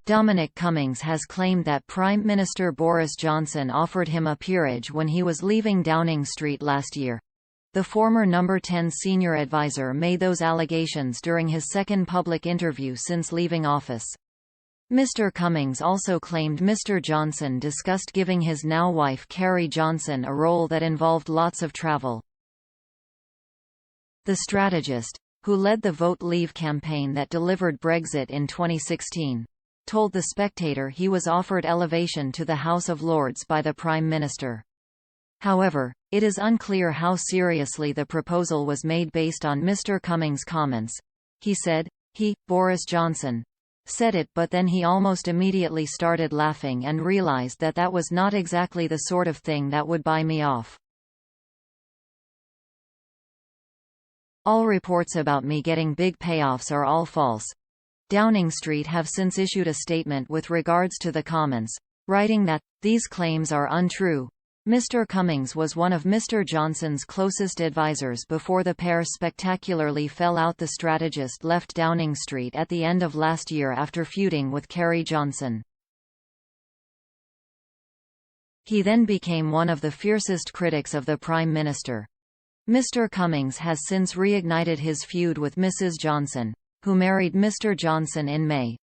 Dominic Cummings has claimed that Prime Minister Boris Johnson offered him a peerage when he was leaving Downing Street last year. The former No. 10 senior advisor made those allegations during his second public interview since leaving office. Mr. Cummings also claimed Mr. Johnson discussed giving his now wife Carrie Johnson a role that involved lots of travel. The strategist, who led the Vote Leave campaign that delivered Brexit in 2016, told The Spectator he was offered elevation to the House of Lords by the Prime Minister. However, it is unclear how seriously the proposal was made based on Mr. Cummings' comments. He said, Boris Johnson, said it, but then he almost immediately started laughing and realised that that was not exactly the sort of thing that would buy me off. All reports about me getting big payoffs are all false. Downing Street have since issued a statement with regards to the comments, writing that, these claims are untrue. Mr. Cummings was one of Mr. Johnson's closest advisers before the pair spectacularly fell out. The strategist left Downing Street at the end of last year after feuding with Carrie Johnson. He then became one of the fiercest critics of the Prime Minister. Mr. Cummings has since reignited his feud with Mrs. Johnson, who married Mr. Johnson in May.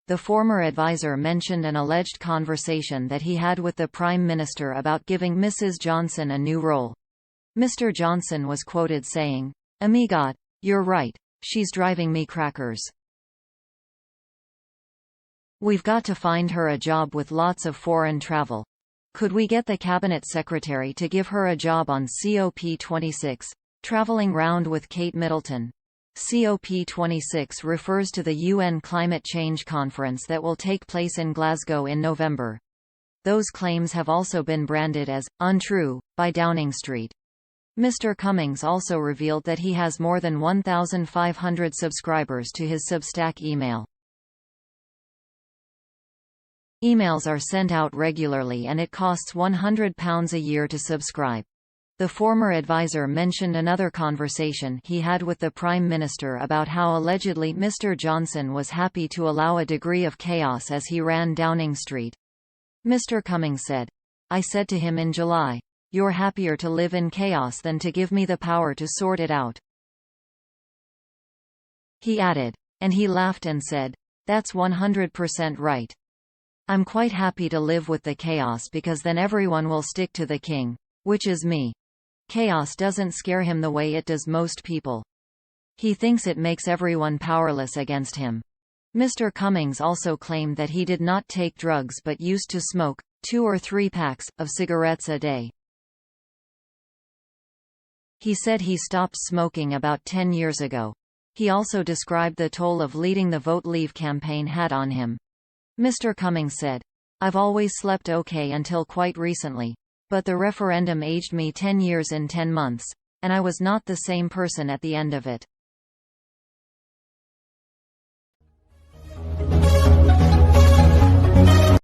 The former advisor mentioned an alleged conversation that he had with the Prime Minister about giving Mrs. Johnson a new role. Mr. Johnson was quoted saying, "Amigad, you're right, she's driving me crackers. We've got to find her a job with lots of foreign travel. Could we get the Cabinet Secretary to give her a job on COP26, travelling round with Kate Middleton?" COP26 refers to the UN Climate Change Conference that will take place in Glasgow in November. Those claims have also been branded as untrue by Downing Street. Mr. Cummings also revealed that he has more than 1,500 subscribers to his Substack email. Emails are sent out regularly and it costs £100 a year to subscribe. The former advisor mentioned another conversation he had with the Prime Minister about how allegedly Mr. Johnson was happy to allow a degree of chaos as he ran Downing Street. Mr. Cummings said, "I said to him in July, you're happier to live in chaos than to give me the power to sort it out." He added, and he laughed and said, "That's 100% right. I'm quite happy to live with the chaos because then everyone will stick to the king, which is me." Chaos doesn't scare him the way it does most people. He thinks it makes everyone powerless against him. Mr. Cummings also claimed that he did not take drugs but used to smoke 2 or 3 packs of cigarettes a day. He said he stopped smoking about 10 years ago. He also described the toll of leading the Vote Leave campaign had on him. Mr. Cummings said, "I've always slept okay until quite recently. But the referendum aged me 10 years in 10 months. And I was not the same person at the end of it."